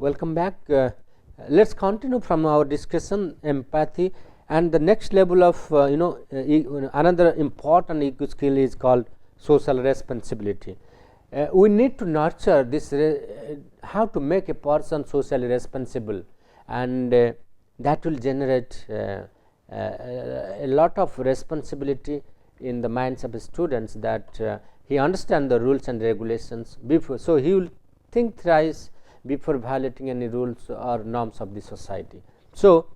Welcome back. Let's continue from our discussion empathy, and the next level of another important EQ skill is called social responsibility. We need to nurture this how to make a person socially responsible, and that will generate a lot of responsibility in the minds of the students, that he understands the rules and regulations before, so he will think thrice before violating any rules or norms of the society. So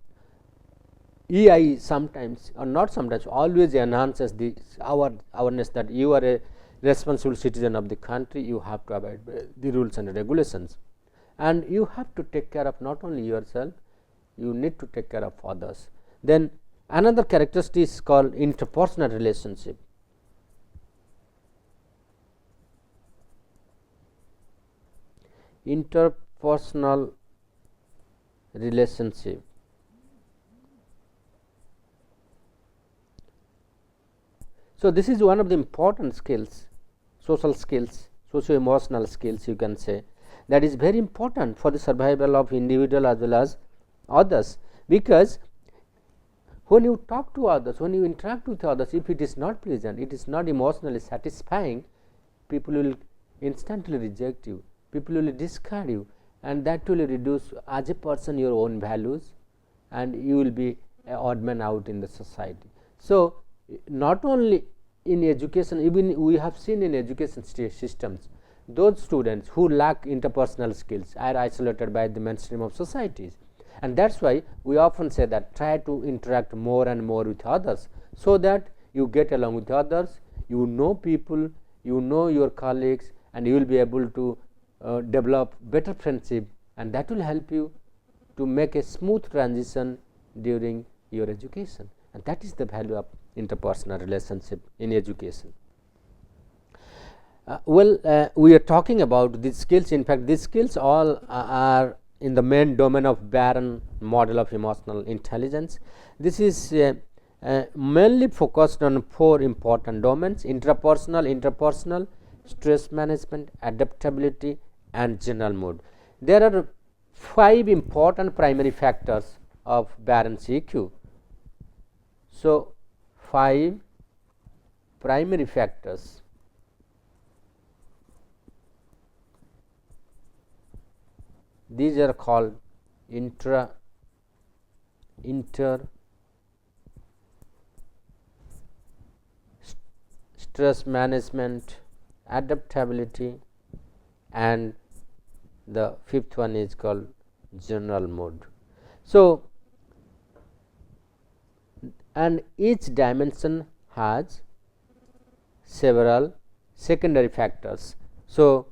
EI sometimes, or not sometimes, always enhances our awareness that you are a responsible citizen of the country, you have to abide by the rules and regulations, and you have to take care of not only yourself, you need to take care of others. Then another characteristic is called interpersonal relationship. Interpersonal relationship. So this is one of the important skills, social skills, socio-emotional skills, you can say, that is very important for the survival of individual as well as others, because when you talk to others, when you interact with others, if it is not pleasant, it is not emotionally satisfying, people will instantly reject you, people will discard you, and that will reduce as a person your own values, and you will be an odd man out in the society. So not only in education, even we have seen in education systems, those students who lack interpersonal skills are isolated by the mainstream of societies, and that is why we often say that try to interact more and more with others, so that you get along with others, you know people, you know your colleagues, and you will be able to develop better friendship, and that will help you to make a smooth transition during your education, and that is the value of interpersonal relationship in education. We are talking about these skills. In fact, these skills all are in the main domain of Barron model of emotional intelligence. This is mainly focused on 4 important domains: interpersonal, stress management, adaptability, and general mood. There are 5 important primary factors of Barron's EQ. So 5 primary factors. These are called stress management, adaptability, and the 5th one is called general mood. So and each dimension has several secondary factors. So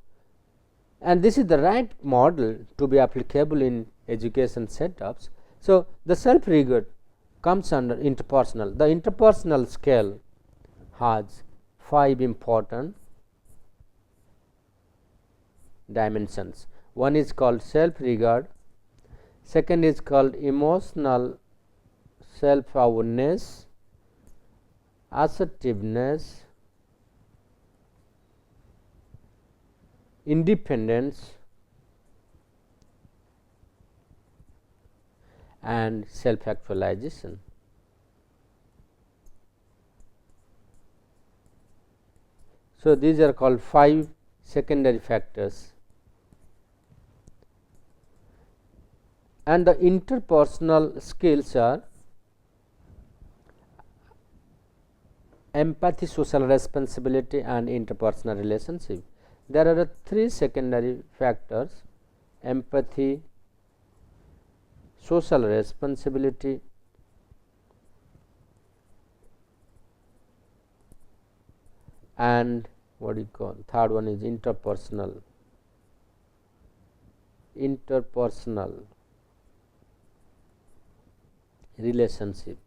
and this is the right model to be applicable in education setups. So the self regard comes under interpersonal. The interpersonal scale has 5 important dimensions. One is called self regard, second is called emotional self awareness, assertiveness, independence, and self actualization. So these are called 5 secondary factors, and the interpersonal skills are empathy, social responsibility, and interpersonal relationship. There are 3 secondary factors: empathy, social responsibility, and what do you call third one is interpersonal relationship.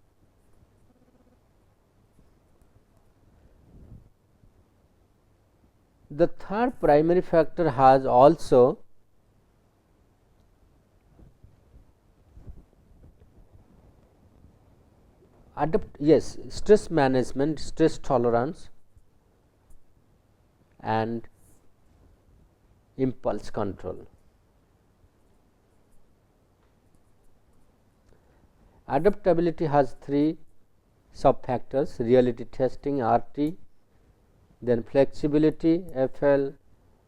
The third primary factor has also stress management, stress tolerance, and impulse control. Adaptability has 3 sub factors: reality testing RT, then flexibility FL,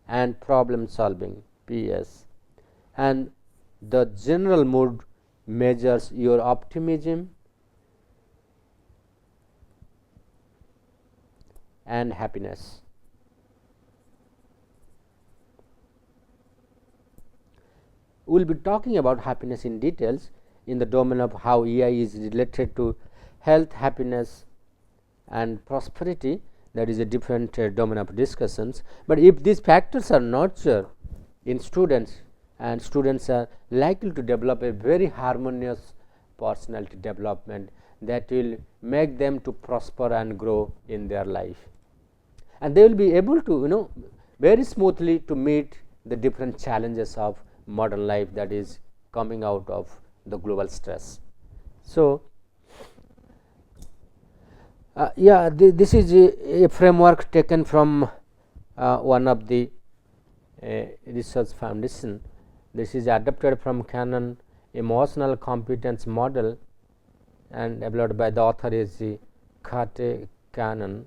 and problem solving PS. And the general mood measures your optimism and happiness. We will be talking about happiness in details in the domain of how EI is related to health, happiness and prosperity. That is a different domain of discussions. But if these factors are nurtured in students, and students are likely to develop a very harmonious personality development that will make them to prosper and grow in their life, and they will be able to very smoothly to meet the different challenges of modern life that is coming out of the global stress. So, this is a framework taken from one of the research foundation. This is adapted from Canon emotional competence model and developed by the author is Kate Canon.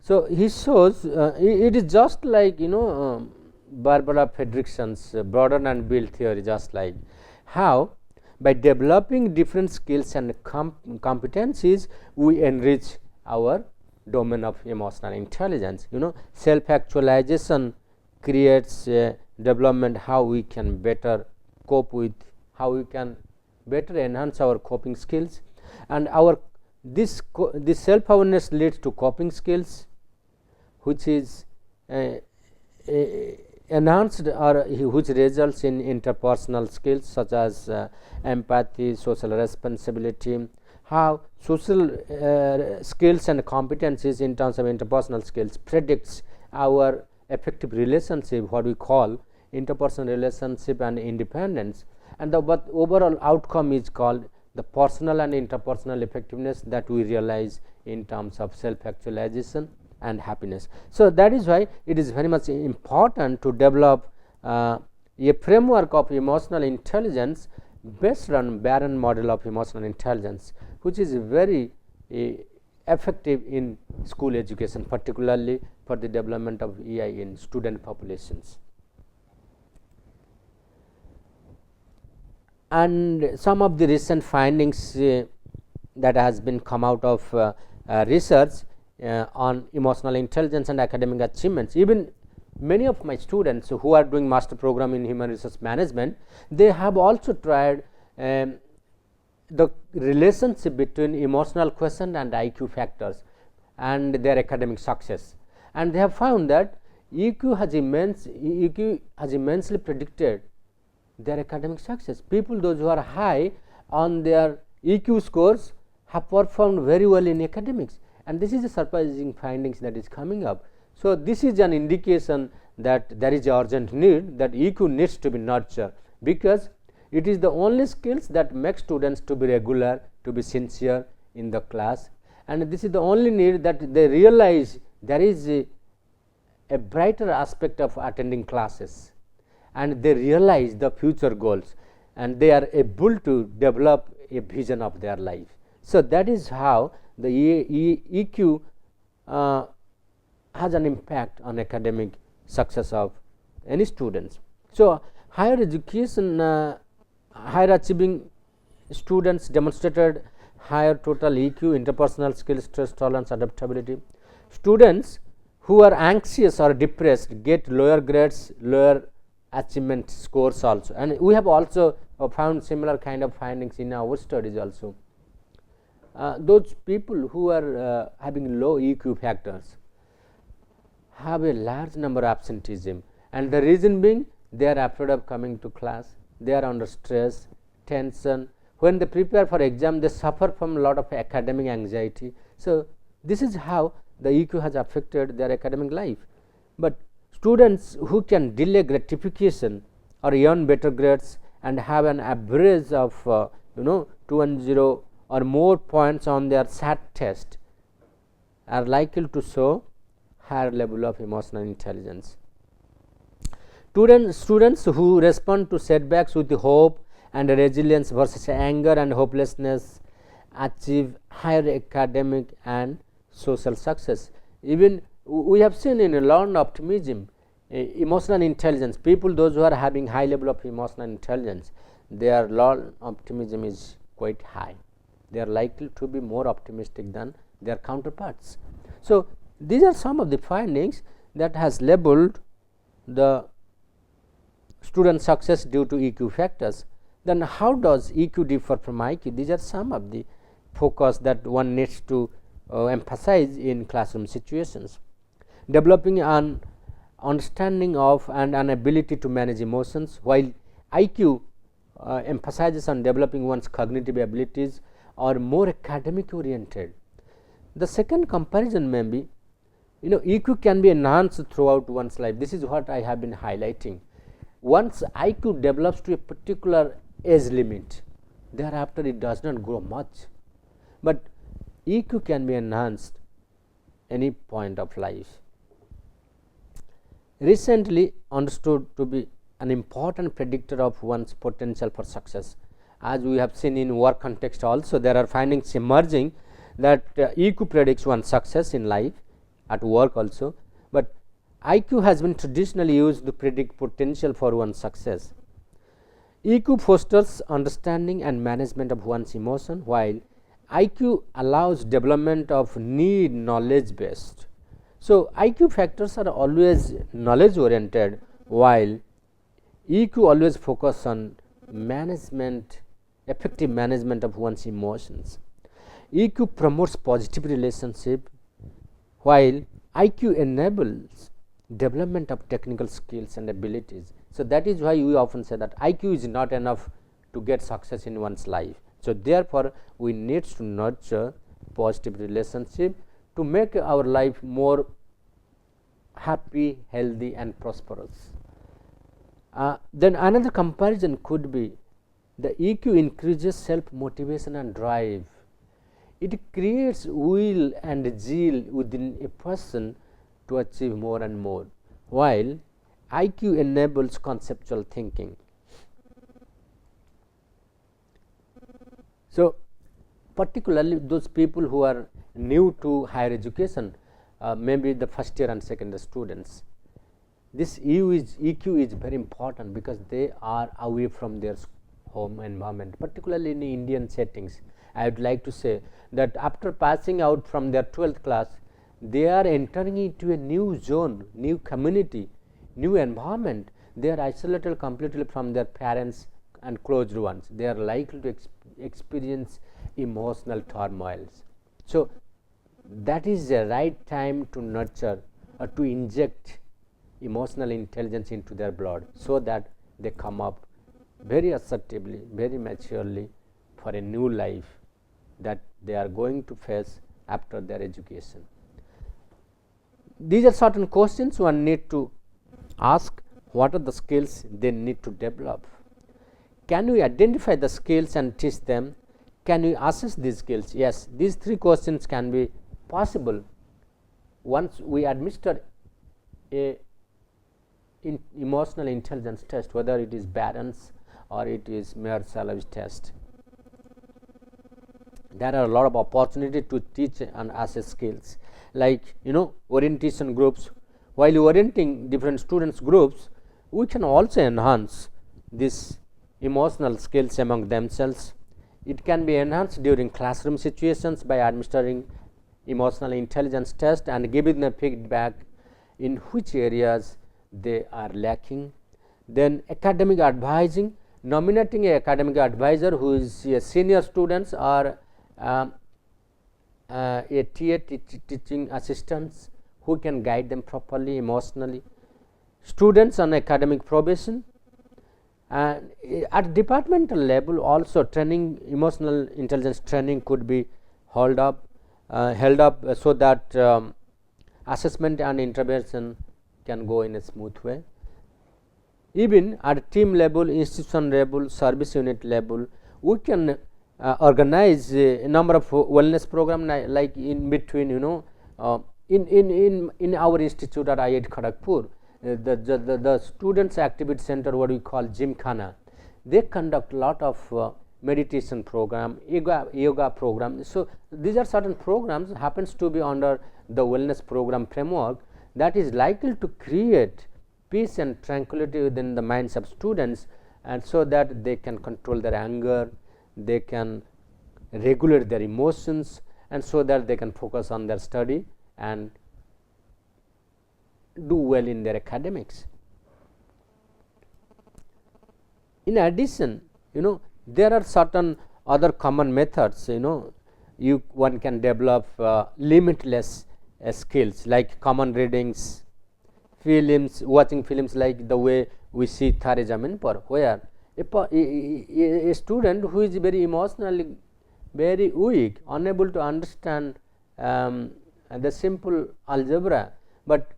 So, he shows it is just like Barbara Fredrickson's broaden and build theory, just like how by developing different skills and competencies we enrich our domain of emotional intelligence. Self actualization creates development how we can better cope with, how we can better enhance our coping skills, and this self awareness leads to coping skills which is enhanced or which results in interpersonal skills such as empathy, social responsibility. How social skills and competencies in terms of interpersonal skills predicts our effective relationship, what we call interpersonal relationship and independence, and the overall outcome is called the personal and interpersonal effectiveness that we realize in terms of self actualization and happiness. So, that is why it is very much important to develop a framework of emotional intelligence based on Barron model of emotional intelligence, which is very effective in school education, particularly for the development of EI in student populations. And some of the recent findings that has been come out of research on emotional intelligence and academic achievements. Even many of my students who are doing master program in human resource management, they have also tried the relationship between emotional quotient and IQ factors and their academic success, and they have found that EQ has immensely predicted their academic success. People those who are high on their EQ scores have performed very well in academics, and this is a surprising findings that is coming up. So, this is an indication that there is urgent need that EQ needs to be nurtured, because it is the only skills that make students to be regular, to be sincere in the class, and this is the only need that they realize there is a brighter aspect of attending classes, and they realize the future goals, and they are able to develop a vision of their life. So, that is how the EQ has an impact on academic success of any students. So, higher education, higher achieving students demonstrated higher total EQ, interpersonal skills, stress tolerance, adaptability. Students who are anxious or depressed get lower grades, lower achievement scores also, and we have also found similar kind of findings in our studies also. Those people who are having low EQ factors have a large number of absenteeism, and the reason being they are afraid of coming to class, they are under stress, tension. When they prepare for exam, they suffer from a lot of academic anxiety. So, this is how the EQ has affected their academic life. But students who can delay gratification or earn better grades and have an average of 210 or more points on their SAT test are likely to show higher level of emotional intelligence. Students who respond to setbacks with hope and resilience versus anger and hopelessness achieve higher academic and social success. Even we have seen in learned optimism, emotional intelligence, people those who are having high level of emotional intelligence, their learned optimism is quite high. They are likely to be more optimistic than their counterparts. So, these are some of the findings that has labeled the student success due to EQ factors. Then how does EQ differ from IQ? These are some of the focus that one needs to emphasize in classroom situations. Developing an understanding of and an ability to manage emotions, while IQ emphasizes on developing one's cognitive abilities or more academic oriented. The second comparison may be, EQ can be enhanced throughout one's life. This is what I have been highlighting. Once IQ develops to a particular age limit, thereafter it does not grow much, but EQ can be enhanced any point of life. Recently understood to be an important predictor of one's potential for success. As we have seen in work context also, there are findings emerging that EQ predicts one's success in life, at work also, but IQ has been traditionally used to predict potential for one's success. EQ fosters understanding and management of one's emotion, while IQ allows development of need knowledge based. So, IQ factors are always knowledge oriented, while EQ always focus on management, effective management of one's emotions. EQ promotes positive relationship, while IQ enables development of technical skills and abilities. So, that is why we often say that IQ is not enough to get success in one's life. So, therefore, we need to nurture positive relationship to make our life more happy, healthy and prosperous. Then another comparison could be the EQ increases self motivation and drive. It creates will and zeal within a person to achieve more and more, while IQ enables conceptual thinking. So, particularly those people who are new to higher education, maybe the first year and second year students, this EQ is very important because they are away from their home environment, particularly in Indian settings. I would like to say that after passing out from their 12th class, they are entering into a new zone, new community, new environment. They are isolated completely from their parents and closed ones. They are likely to experience emotional turmoils. So, that is the right time to nurture or to inject emotional intelligence into their blood, so that they come up very assertively, very maturely for a new life that they are going to face after their education. These are certain questions one need to ask. What are the skills they need to develop? Can we identify the skills and teach them? Can we assess these skills? Yes, these three questions can be possible once we administer a emotional intelligence test, whether it is Barron's or it is Mayer-Salovich test. There are a lot of opportunity to teach and assess skills, like orientation groups. While orienting different students groups, we can also enhance this emotional skills among themselves. It can be enhanced during classroom situations by administering emotional intelligence test and giving them feedback in which areas they are lacking. Then academic advising, nominating a academic advisor who is a senior students or a TA teaching assistants who can guide them properly emotionally. Students on academic probation, and at departmental level also training, emotional intelligence training could be held up so that assessment and intervention can go in a smooth way. Even at team level, institution level, service unit level, we can organize a number of wellness program like in between, in our institute at IIT Kharagpur, the students activity center, what we call Gymkhana, they conduct lot of meditation program, yoga program. So these are certain programs happens to be under the wellness program framework that is likely to create peace and tranquility within the minds of students, and so that they can control their anger, they can regulate their emotions, and so that they can focus on their study and do well in their academics. In addition, there are certain other common methods. One can develop limitless skills like common readings, films, watching films like the way we see Thare Zameen Par, where a student who is very emotionally very weak, unable to understand the simple algebra, but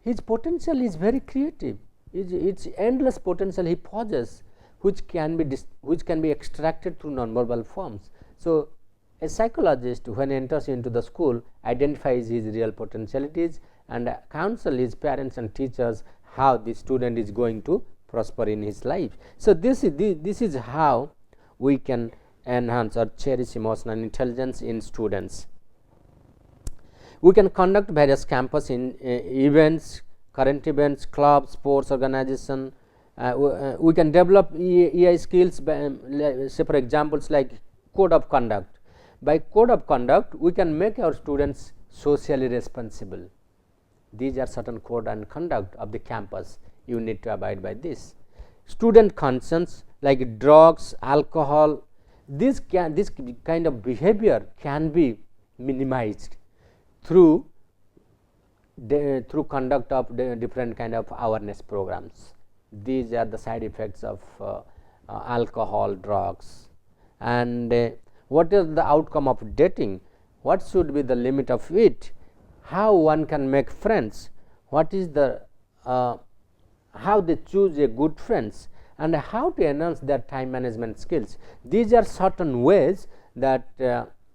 his potential is very creative. It's endless potential he possesses, which can be extracted through nonverbal forms. So a psychologist, when enters into the school, identifies his real potentialities and counsel his parents and teachers how the student is going to prosper in his life. So this is how we can enhance or cherish emotional intelligence in students. We can conduct various campus events, current events, clubs, sports organization. We can develop EI skills by, say for examples like code of conduct. By code of conduct, we can make our students socially responsible. These are certain code and conduct of the campus. You need to abide by this. Student conscience like drugs, alcohol, this kind of behavior can be minimized through conduct of different kind of awareness programs. These are the side effects of alcohol, drugs, and what is the outcome of dating, what should be the limit of it, how one can make friends, what is the how they choose a good friends, and how to enhance their time management skills. These are certain ways that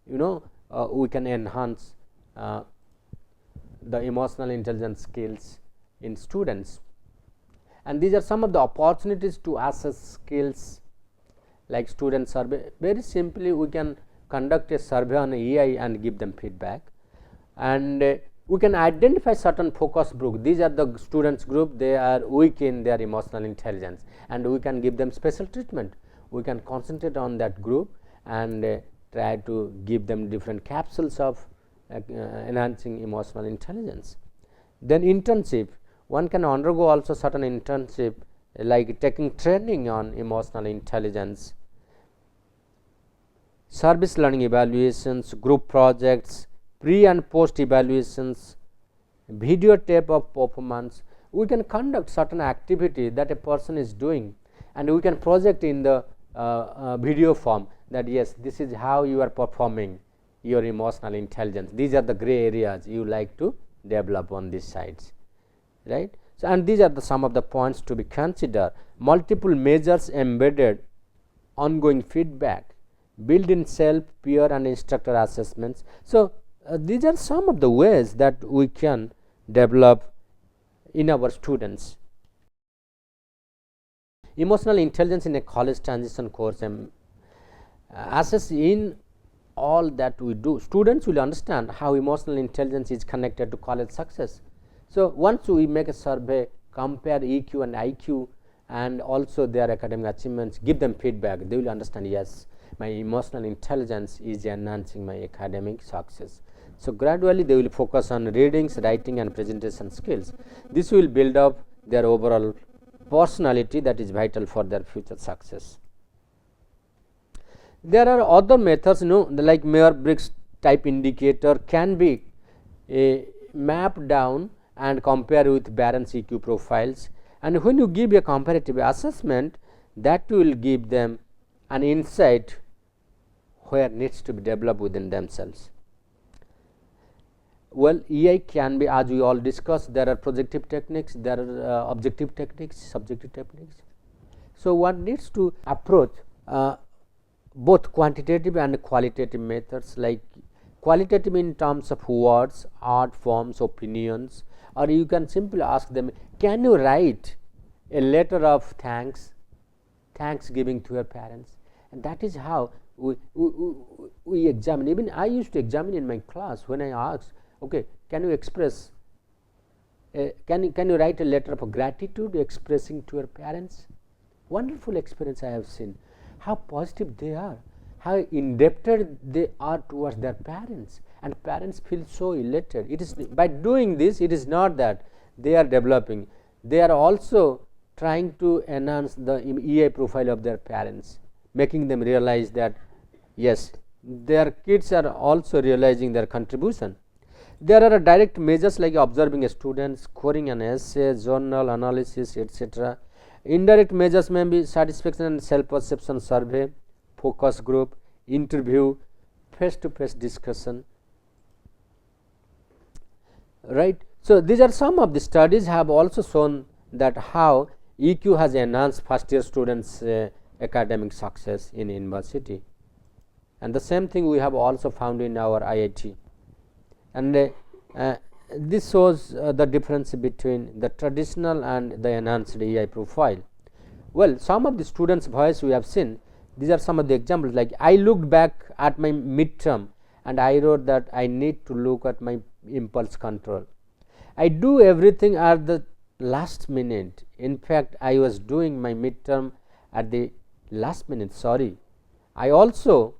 we can enhance the emotional intelligence skills in students, and these are some of the opportunities to assess skills like student survey. Very simply, we can conduct a survey on EI and give them feedback, and we can identify certain focus group. These are the students group, they are weak in their emotional intelligence, and we can give them special treatment. We can concentrate on that group and try to give them different capsules of enhancing emotional intelligence. Then internship, one can undergo also certain internship like taking training on emotional intelligence, service learning evaluations, group projects, pre and post evaluations, videotape of performance. We can conduct certain activity that a person is doing, and we can project in the video form that yes, this is how you are performing your emotional intelligence. These are the gray areas you like to develop on these sides, right. So, and these are the some of the points to be considered. Multiple measures embedded, ongoing feedback, built-in self, peer and instructor assessments. So these are some of the ways that we can develop in our students. Emotional intelligence in a college transition course, assess in all that we do. Students will understand how emotional intelligence is connected to college success. So once we make a survey, compare EQ and IQ and also their academic achievements, give them feedback, they will understand, yes, my emotional intelligence is enhancing my academic success. So gradually they will focus on readings, writing and presentation skills. This will build up their overall personality that is vital for their future success. There are other methods, like Myers-Briggs type indicator can be mapped down and compare with Barron's EQ profiles, and when you give a comparative assessment, that will give them an insight where needs to be developed within themselves. Well, EI can be, as we all discussed, there are projective techniques, there are objective techniques, subjective techniques. So one needs to approach both quantitative and qualitative methods, like qualitative in terms of words, art forms, opinions, or you can simply ask them, can you write a letter of thanksgiving to your parents? and that is how we examine. Even I used to examine in my class when I asked, okay, can you express, can you write a letter of gratitude expressing to your parents? Wonderful experience I have seen, how positive they are, how indebted they are towards their parents, and parents feel so elated. It is by doing this, it is not that they are developing, they are also trying to enhance the EI profile of their parents, making them realize that yes, their kids are also realizing their contribution. There are direct measures like observing a student, scoring an essay, journal analysis, etc. Indirect measures may be satisfaction and self-perception survey, focus group, interview, face-to-face discussion, right. So, these are some of the studies have also shown that how EQ has enhanced first year students academic success in university, and the same thing we have also found in our IIT, and this shows the difference between the traditional and the enhanced EI profile. Well, some of the students' voice we have seen, these are some of the examples, like I looked back at my midterm and I wrote that I need to look at my impulse control. I do everything at the last minute. In fact, I was doing my midterm at the last minute. Sorry. I also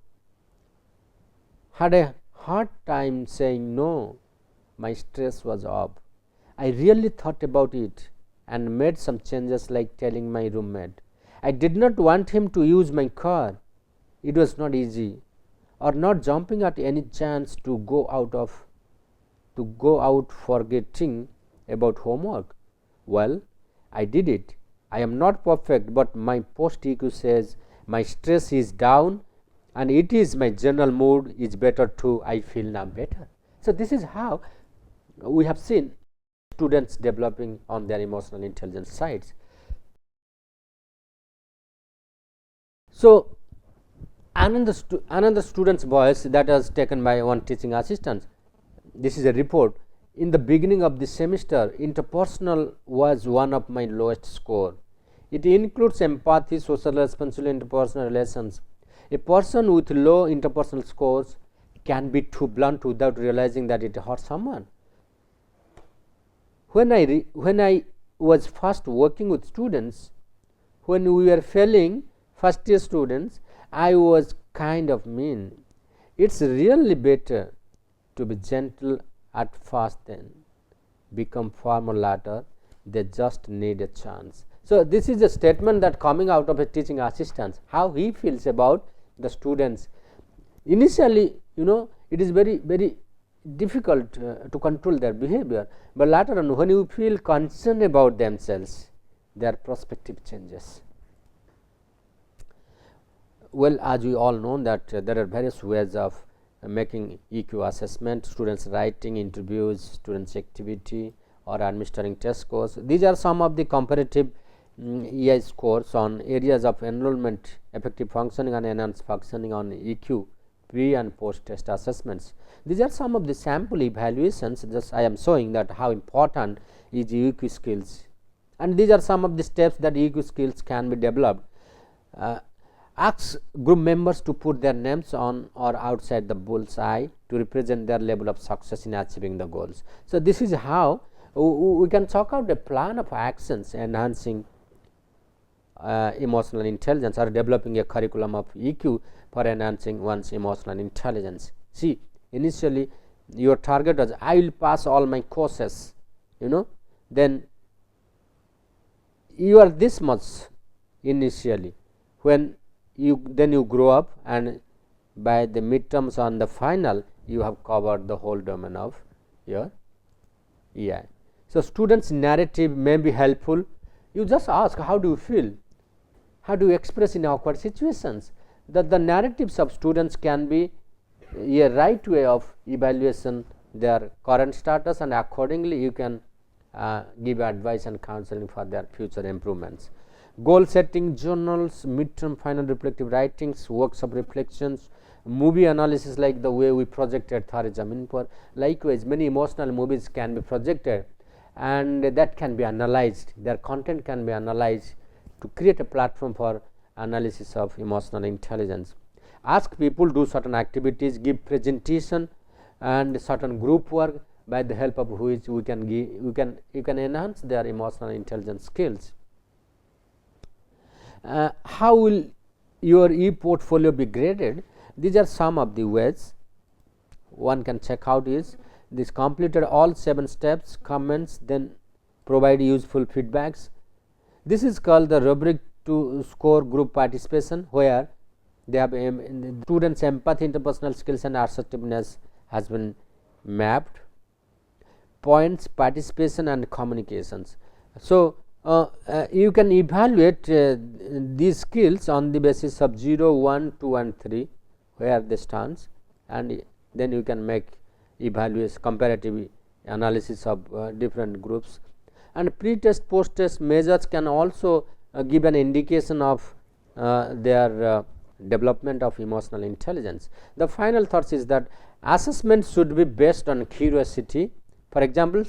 had a hard time saying no. My stress was up. I really thought about it and made some changes, like telling my roommate I did not want him to use my car. It was not easy. Or not jumping at any chance to go out forgetting about homework. Well, I did it. I am not perfect, but my post EQ says my stress is down and it is my general mood is better too. I feel now better. So, this is how we have seen students developing on their emotional intelligence sides. So, another student's voice that was taken by one teaching assistant. This is a report. In the beginning of the semester, interpersonal was one of my lowest score. It includes empathy, social responsibility, interpersonal relations. A person with low interpersonal scores can be too blunt without realizing that it hurts someone. When I was first working with students, when we were failing first year students, I was kind of mean. It's really better to be gentle at first, then become formal later. They just need a chance. So, this is a statement that coming out of a teaching assistant, how he feels about the students. Initially, it is very difficult to control their behavior, but later on when you feel concerned about themselves, their perspective changes. Well, as we all know that there are various ways of making EQ assessment, students writing, interviews, students activity, or administering test scores. These are some of the comparative EI scores on areas of enrollment, effective functioning and enhanced functioning on EQ pre and post test assessments. These are some of the sample evaluations. Just I am showing that how important is EQ skills, and these are some of the steps that EQ skills can be developed. Ask group members to put their names on or outside the bullseye to represent their level of success in achieving the goals. So, this is how we can chalk out a plan of actions enhancing emotional intelligence, or developing a curriculum of EQ for enhancing one's emotional intelligence. See, initially your target was I will pass all my courses, then you are this much initially. When you grow up, and by the midterms on the final you have covered the whole domain of your EI. So, students' narrative may be helpful. You just ask how do you feel, how do you express in awkward situations. That the narratives of students can be a right way of evaluation their current status, and accordingly you can give advice and counseling for their future improvements. Goal setting, journals, midterm, final reflective writings, works of reflections, movie analysis like the way we projected Thare Zameen Par. Likewise, many emotional movies can be projected and that can be analyzed, their content can be analyzed to create a platform for analysis of emotional intelligence. Ask people do certain activities, give presentation and certain group work, by the help of which we can give, you can enhance their emotional intelligence skills. How will your e-portfolio be graded? These are some of the ways one can check out is this: completed all 7 steps, comments, then provide useful feedbacks. This is called the rubric to score group participation, where they have students' empathy, interpersonal skills and assertiveness has been mapped. Points, participation and communications. So, you can evaluate these skills on the basis of 0, 1, 2 and 3, where they stand, and then you can make evaluation, comparative analysis of different groups. And pre-test, post-test measures can also give an indication of their development of emotional intelligence. The final thoughts is that assessment should be based on curiosity. For example,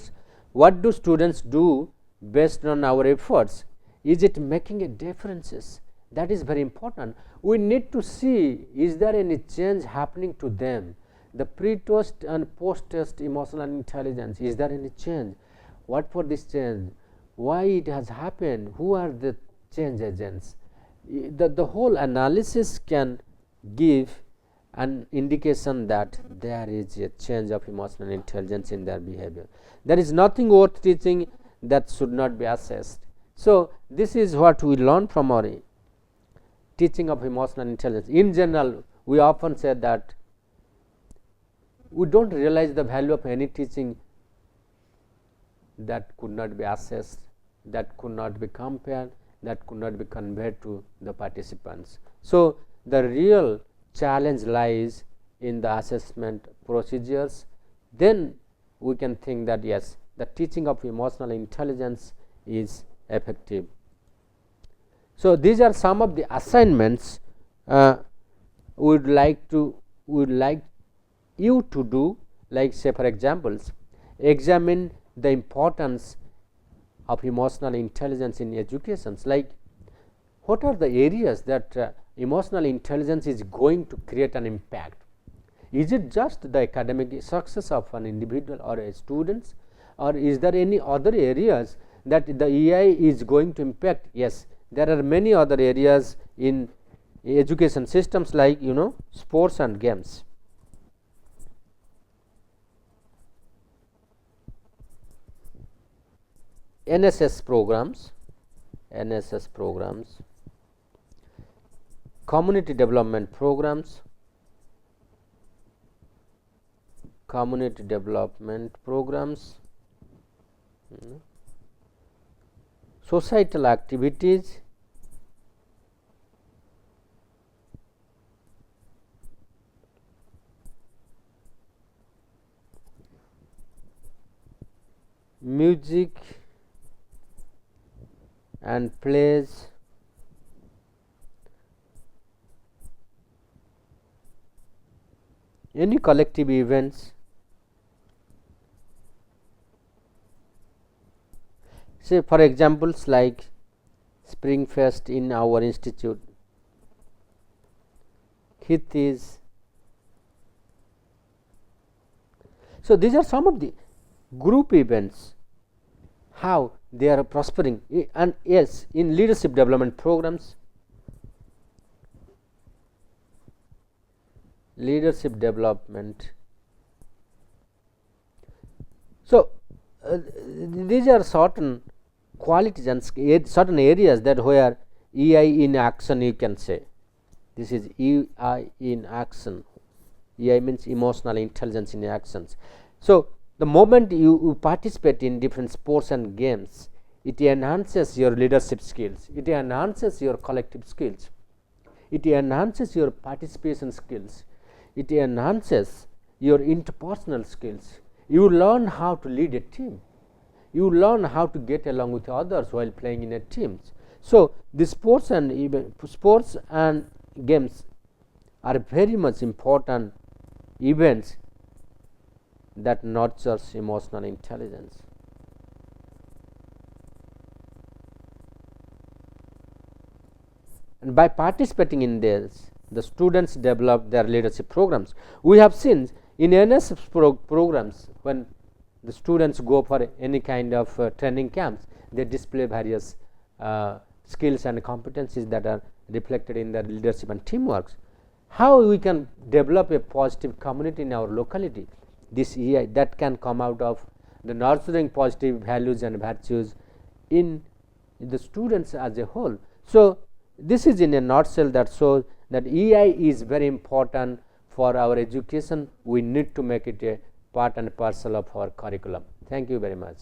what do students do based on our efforts? Is it making a difference? That is very important. We need to see, is there any change happening to them? The pre-test and post-test emotional intelligence, is there any change? What for this change? Why it has happened? Who are the change agents? The whole analysis can give an indication that there is a change of emotional intelligence in their behavior. There is nothing worth teaching that should not be assessed. So, this is what we learn from our teaching of emotional intelligence. In general, we often say that we do not realize the value of any teaching that could not be assessed, that could not be compared, that could not be conveyed to the participants. So, the real challenge lies in the assessment procedures. Then we can think that yes, the teaching of emotional intelligence is effective. So, these are some of the assignments we would like you to do, like say for examples, examine the importance of emotional intelligence in education. Like, what are the areas that emotional intelligence is going to create an impact? Is it just the academic success of an individual or a student, or is there any other areas that the EI is going to impact? Yes, there are many other areas in education systems, like sports and games. NSS programs, community development programs, societal activities, music and plays, any collective events, say for examples like Spring Fest in our institute, Khittis. So, these are some of the group events, how they are prospering. And yes, in leadership development programs, So, these are certain qualities and certain areas that where EI in action, you can say. This is EI in action. EI means emotional intelligence in actions. So, the moment you participate in different sports and games, it enhances your leadership skills, it enhances your collective skills, it enhances your participation skills, it enhances your interpersonal skills. You learn how to lead a team, you learn how to get along with others while playing in a team. So, the sports and games are very much important events that nurtures emotional intelligence. and by participating in this, the students develop their leadership programs. We have seen in NSS programs, when the students go for any kind of training camps, they display various skills and competencies that are reflected in their leadership and teamwork. How we can develop a positive community in our locality? This EI that can come out of the nurturing positive values and virtues in the students as a whole. So, this is in a nutshell that shows that EI is very important for our education. We need to make it a part and parcel of our curriculum. Thank you very much.